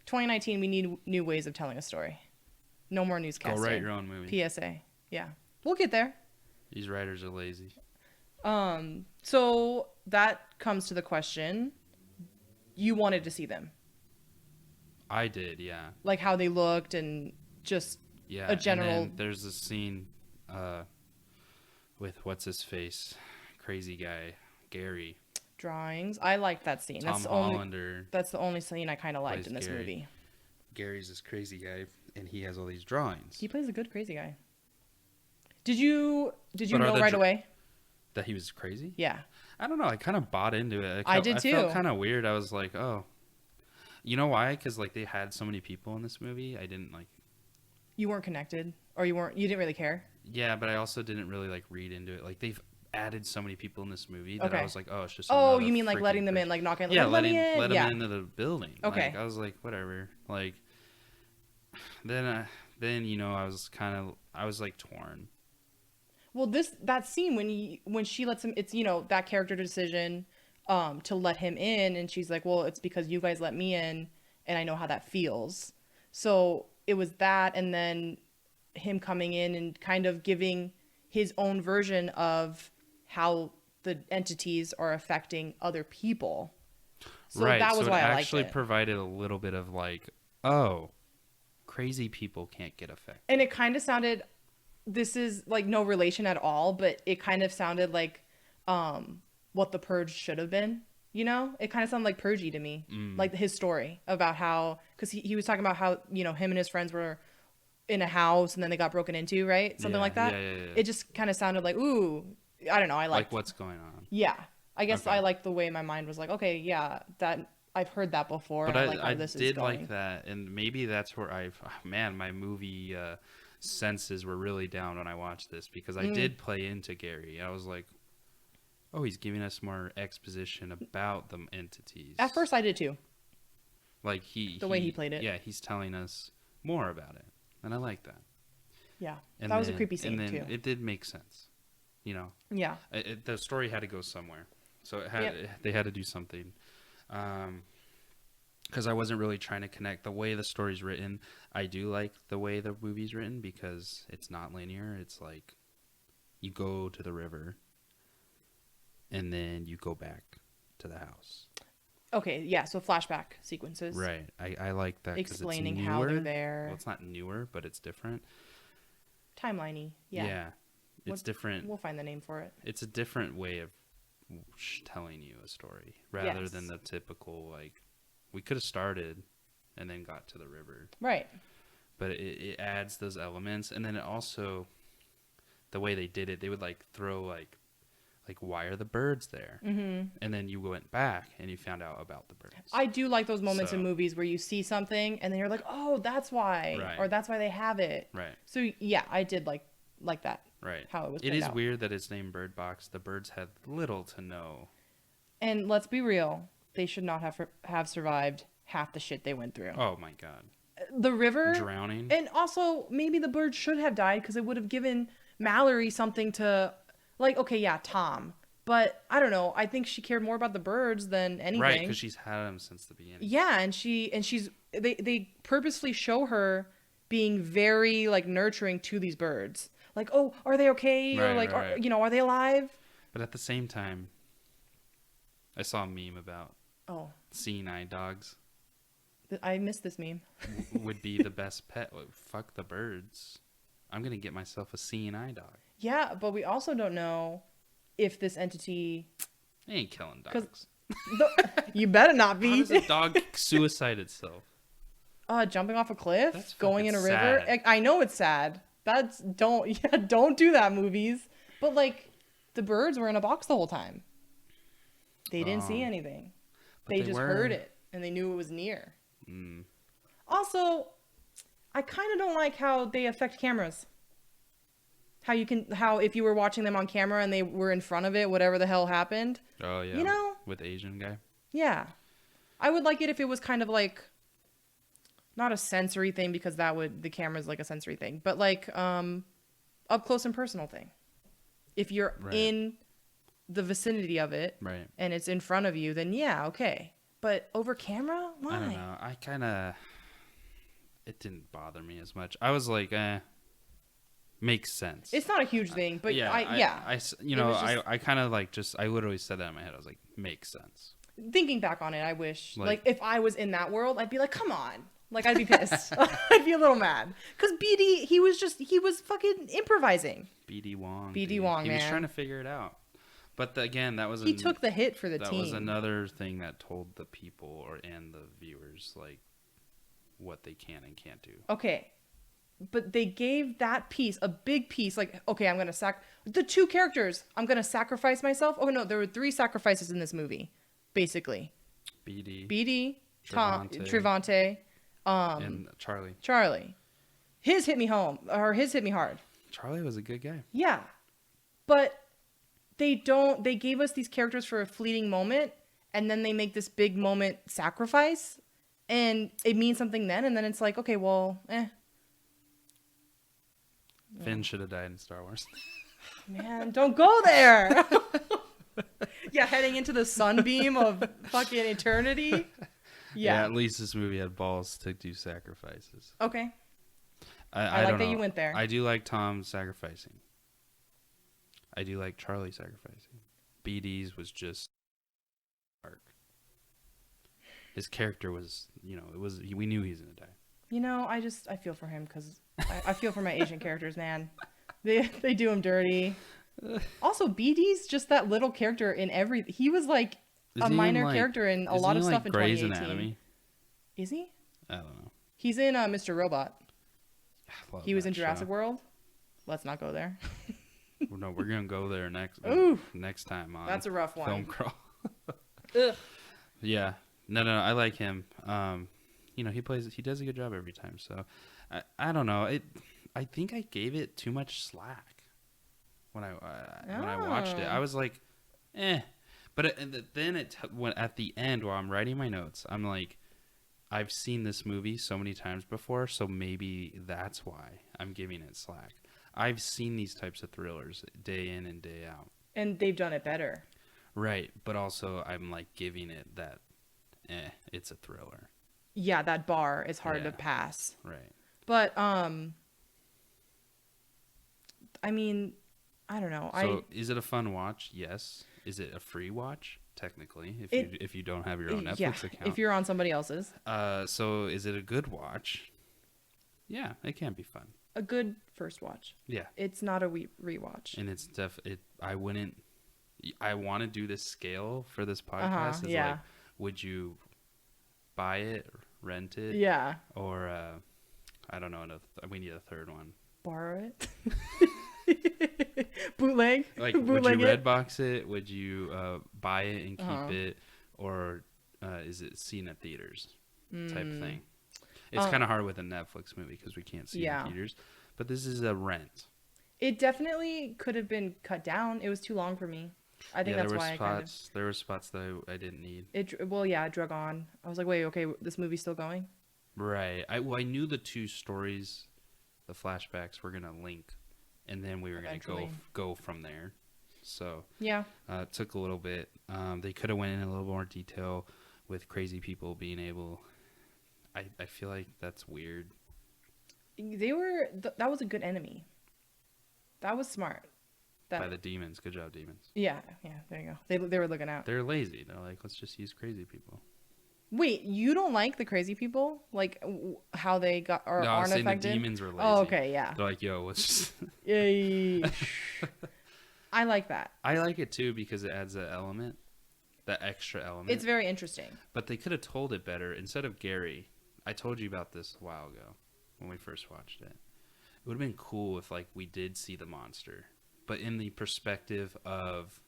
2019, we need new ways of telling a story. No more newscasting. Go write your own movie. PSA. Yeah, we'll get there. These writers are lazy. So that comes to the question: you wanted to see them. I did, yeah. Like how they looked and just a general. And then there's a scene with what's his face, crazy guy, Gary. Drawings. I liked that scene. Tom Hollander. That's the only scene I kind of liked in this movie. Gary's this crazy guy, and he has all these drawings. He plays a good crazy guy. Did you know right away that he was crazy? Yeah. I don't know. I kind of bought into it. I did too. I felt kind of weird. I was like, oh. You know why? Because like they had so many people in this movie. I didn't like. You weren't connected, or you didn't really care. Yeah, but I also didn't really like read into it. Like they've added so many people in this movie that I was like, oh, it's just. Oh, you mean like letting them in, like knocking? Yeah, let them in into the building. Okay. Like, I was like, whatever. Like, then I was like torn. Well, that scene when she lets him, it's that character decision. To let him in, and she's like, well, it's because you guys let me in and I know how that feels. So it was that, and then him coming in and kind of giving his own version of how the entities are affecting other people. So that was why I liked it. It actually provided a little bit of like, oh, crazy people can't get affected. And it kind of sounded, this is like no relation at all, but it kind of sounded like what the Purge should have been, it kind of sounded like Purgy to me, like his story about how, because he was talking about how him and his friends were in a house and then they got broken into, right? Something like that. Yeah. It just kind of sounded like, ooh, I don't know, I like what's going on. Yeah, I guess I liked the way my mind was like, okay, yeah, that I've heard that before. But and I like how this is going. I did like that, and maybe that's where my movie senses were really down when I watched this, because I did play into Gary. I was like, oh, he's giving us more exposition about the entities. At first, I did too. Like the way he played it. Yeah, he's telling us more about it, and I like that. Yeah, and that was a creepy scene and then too. It did make sense, Yeah. The story had to go somewhere, so they had to do something. Because I wasn't really trying to connect the way the story's written. I do like the way the movie's written because it's not linear. It's like you go to the river. And then you go back to the house. Okay, yeah, so flashback sequences. Right. I like that. Explaining it's how they're there. Well, it's not newer, but it's different. Timeliney, yeah. Yeah. It's different. We'll find the name for it. It's a different way of telling you a story rather than the typical, like, we could have started and then got to the river. Right. But it adds those elements. And then it also, the way they did it, they would, like, throw, like, why are the birds there? Mm-hmm. And then you went back and you found out about the birds. I do like those moments in movies where you see something and then you're like, oh, that's why. Right. Or that's why they have it. Right. So, yeah, I did like that. Right. How it was It is out. Weird that it's named Birdbox. The birds had little to no. And let's be real. They should not have survived half the shit they went through. Oh my God. The river. Drowning. And also, maybe the bird should have died because it would have given Mallory something to, like, okay, yeah, Tom. But I don't know. I think she cared more about the birds than anything. Right, because she's had them since the beginning. Yeah, and they purposely show her being very, like, nurturing to these birds. Like, oh, are they okay? Right, or like, right. are they alive? But at the same time, I saw a meme about seeing eye dogs. I missed this meme. Would be the best pet. Fuck the birds. I'm gonna get myself a seeing eye dog. Yeah, but we also don't know if this entity. They ain't killing dogs. You better not be. How does a dog suicide itself? Jumping off a cliff, That's going in a river. sad. I know it's sad. Don't do that, movies. But like, the birds were in a box the whole time. They didn't see anything. They just heard it and they knew it was near. Mm. Also, I kind of don't like how they affect cameras. How if you were watching them on camera and they were in front of it, whatever the hell happened. Oh yeah. You know? With the Asian guy. Yeah. I would like it if it was kind of like, not a sensory thing because the camera's like a sensory thing, but like up close and personal thing. If you're in the vicinity of it and it's in front of you, then yeah, okay. But over camera? Why? I don't know. It didn't bother me as much. I was like, makes sense. It's not a huge thing, but I kind of like I literally said that in my head. I was like, makes sense. Thinking back on it, I wish like if I was in that world, I'd be like, come on. Like, I'd be pissed. I'd be a little mad. Because BD, he was fucking improvising. BD Wong. BD Wong, He man. was trying to figure it out. But again, that was... He took the hit for the team. That was another thing that told the people and the viewers, like, what they can and can't do. Okay. But they gave that piece, a big piece, like, okay, I'm going to the two characters, I'm going to sacrifice myself. Oh, no, there were 3 sacrifices in this movie, basically. BD, Tom, Trevante, and Charlie. His hit me hard. Charlie was a good guy. Yeah. But they gave us these characters for a fleeting moment, and then they make this big moment sacrifice, and it means something then, and then it's like, okay, well, Finn should have died in Star Wars. Man, don't go there. Yeah, heading into the sunbeam of fucking eternity. Yeah, at least this movie had balls to do sacrifices. Okay. I like don't that know. you went there. I do like Tom sacrificing. I do like Charlie sacrificing. BD's was just arc. His character was, we knew he was gonna die. I feel for him because I feel for my Asian characters, man. They do him dirty. Also, BD's just that little character in he was like a minor character in a lot of stuff in Grey's 2018. Anatomy? Is he? I don't know. He's in Mr. Robot. He was in show. Jurassic World. Let's not go there. No, we're gonna go there next time on. That's a rough one. Film Crawl. Ugh. Yeah. No, I like him. He does a good job every time. So, I don't know. I think I gave it too much slack when I watched it. I was like, But then when at the end while I'm writing my notes, I'm like, I've seen this movie so many times before, so maybe that's why I'm giving it slack. I've seen these types of thrillers day in and day out. And they've done it better. Right, but also I'm like giving it that, it's a thriller. Yeah, that bar is hard to pass. Right. But, I mean, I don't know. So is it a fun watch? Yes. Is it a free watch? Technically, if you don't have your own Netflix account. If you're on somebody else's. So is it a good watch? Yeah, it can be fun. A good first watch. Yeah. It's not a rewatch. And it's I want to do this scale for this podcast. It's like, would you buy it, rent it? Yeah. Or, I don't know, we need a third one. Borrow it? Bootleg? Like, Bootleg would you Redbox it? Would you buy it and keep it? Or is it seen at theaters type thing? It's kind of hard with a Netflix movie because we can't see it in theaters. But this is a rent. It definitely could have been cut down. It was too long for me. I think that's why there were spots that I didn't need. it drug on. I was like, wait, okay, this movie's still going? Right. I knew the two stories, the flashbacks, were gonna link, and then we were gonna go from there. So yeah, it took a little bit. They could have went in a little more detail with crazy people being able. I feel like that's weird. That was a good enemy. That was smart. By the demons. Good job, demons. Yeah, there you go. They were looking out. They're lazy. They're like, let's just use crazy people. Wait, you don't like the crazy people? Like how they got or no, aren't I was saying affected? The demons were lazy. Oh, okay, yeah. They're like, yo, let's just. Yay. I like that. I like it too because it adds that element, that extra element. It's very interesting. But they could have told it better. Instead of Gary, I told you about this a while ago when we first watched it. It would have been cool if like we did see the monster, but in the perspective of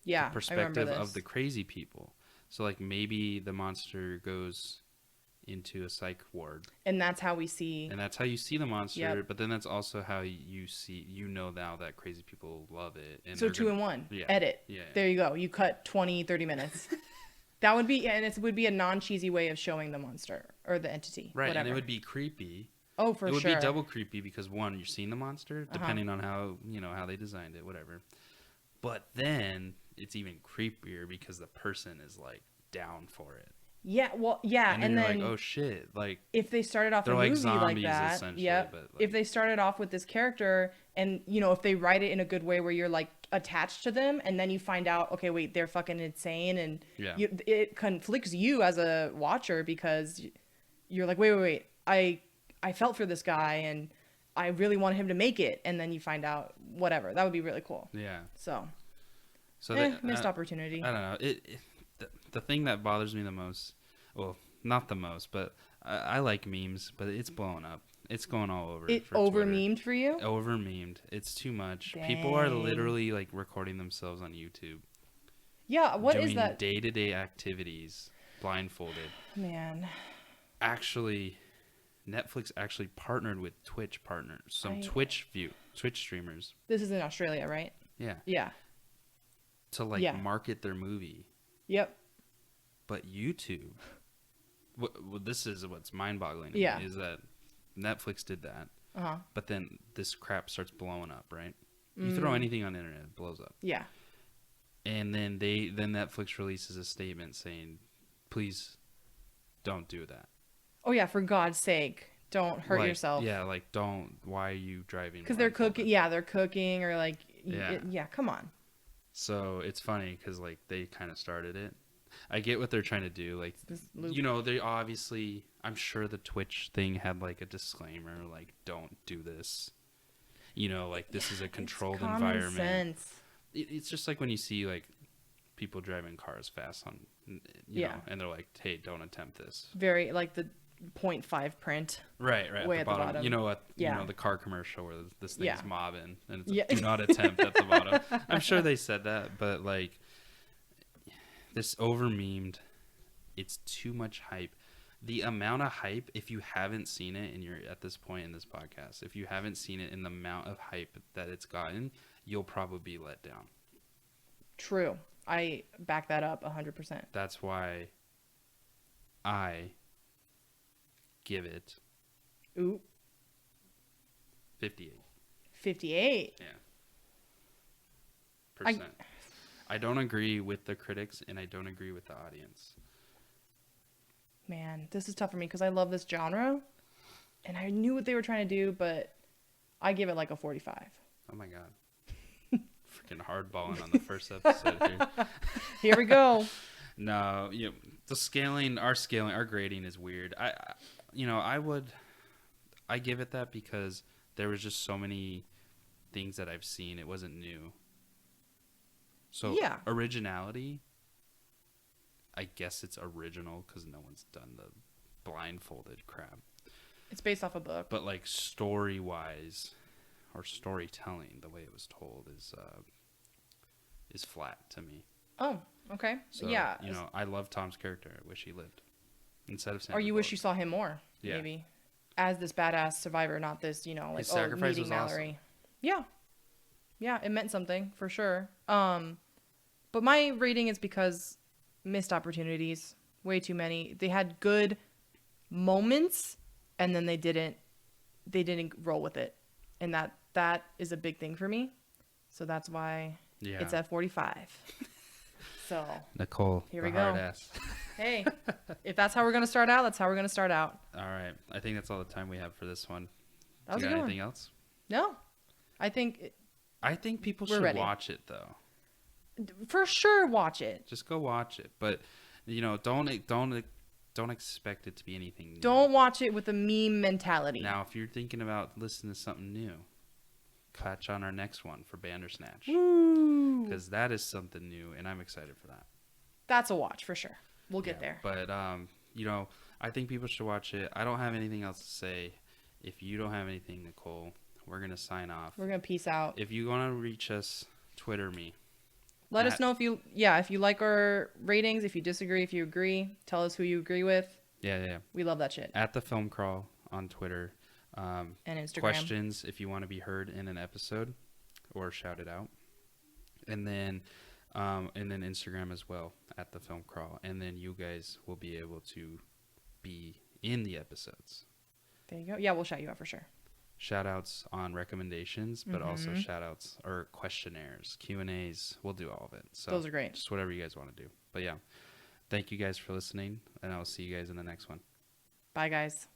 yeah, the perspective of the crazy people. So like maybe the monster goes into a psych ward, and that's how we see. And that's how you see the monster. Yep. But then that's also how you see. You know now that crazy people love it. And so 2 in 1. Yeah. Edit. Yeah. There you go. You cut 20, 30 minutes. That would be, and it would be a non-cheesy way of showing the monster or the entity. Right, whatever. and it would be creepy. Oh, for sure. It would be double creepy because one, you're seeing the monster, depending on how how they designed it, whatever. But then it's even creepier because the person is like down for it. Yeah, well, yeah, and then like, oh shit, like if they started off a like movie zombies, like that, but like, if they started off with this character, and if they write it in a good way where you're like attached to them, and then you find out, okay, wait, they're fucking insane, and it conflicts you as a watcher because you're like, wait, I felt for this guy, and I really wanted him to make it, and then you find out whatever. That would be really cool. Yeah. So missed opportunity. I don't know. The thing that bothers me the most, well, not the most, but I like memes, but it's blowing up. It's going all over. It over memed for you? Over memed. It's too much. Dang. People are literally like recording themselves on YouTube. Yeah, what doing is that? Day-to-day activities, blindfolded. Man. Actually, Netflix actually partnered with Twitch partners, Twitch streamers. This is in Australia, right? Yeah. Yeah. To market their movie. Yep. But YouTube, this is what's mind-boggling to me, is that Netflix did that, but then this crap starts blowing up, right? You throw anything on the internet, it blows up. Yeah. And then Netflix releases a statement saying, please don't do that. Oh, yeah, for God's sake, don't hurt yourself. Yeah, like, don't, why are you driving? Because they're cooking, they're cooking, or like, come on. So it's funny because like they kind of started it. I get what they're trying to do. Like, they obviously, I'm sure the Twitch thing had like a disclaimer, like, don't do this. Like this is a controlled environment. Sense. It's just like when you see like people driving cars fast on, you know, and they're like, hey, don't attempt this. Very like the 0.5 print. Right. Way at the bottom. You know what? You know, the car commercial where this thing's mobbing and it's do not attempt at the bottom. I'm sure they said that, but like this over memed, it's too much hype. The amount of hype, if you haven't seen it and you're at this point in this podcast, if you haven't seen it in the amount of hype that it's gotten, you'll probably be let down. True. I back that up 100%. That's why I give it 58. 58? Yeah. Percent. I don't agree with the critics and I don't agree with the audience. Man, this is tough for me because I love this genre and I knew what they were trying to do, but I give it like a 45. Oh my God. Freaking hardballing on the first episode here. Here we go. No, our grading is weird. I give it that because there was just so many things that I've seen. It wasn't new. So originality, I guess it's original because no one's done the blindfolded crap. It's based off a book. But like story-wise or storytelling, the way it was told is flat to me. Oh, okay. So, I love Tom's character. I wish he lived instead of Sandra Or you wish you saw him more, yeah. Maybe. As this badass survivor, not this, like, his sacrifice meeting was Mallory. awesome. Yeah. Yeah, it meant something for sure. But my rating is because missed opportunities, way too many. They had good moments, and then they didn't roll with it, and that is a big thing for me. So that's why it's at 45. So Nicole, here we the go. hard ass. Hey, if that's how we're gonna start out, that's how we're gonna start out. All right, I think that's all the time we have for this one. That was you a got good anything one. else? No, I think people we're should ready. watch it though. For sure, watch it. Just go watch it, but don't expect it to be anything new. Don't watch it with a meme mentality. Now, if you're thinking about listening to something new, catch on our next one for Bandersnatch. Woo! Because that is something new, and I'm excited for that. That's a watch for sure. We'll get there. But, I think people should watch it. I don't have anything else to say. If you don't have anything, Nicole, we're going to sign off. We're going to peace out. If you want to reach us, Twitter me. Let us know if you like our ratings, if you disagree, if you agree. Tell us who you agree with. Yeah. We love that shit. At the Film Crawl on Twitter. And Instagram. Questions if you want to be heard in an episode or shout it out. And then Instagram as well at the Film Crawl. And then you guys will be able to be in the episodes. There you go. Yeah, we'll shout you out for sure. Shout outs on recommendations, but also shout outs or questionnaires, Q&As. We'll do all of it. So those are great. Just whatever you guys want to do. But yeah, thank you guys for listening, and I'll see you guys in the next one. Bye, guys.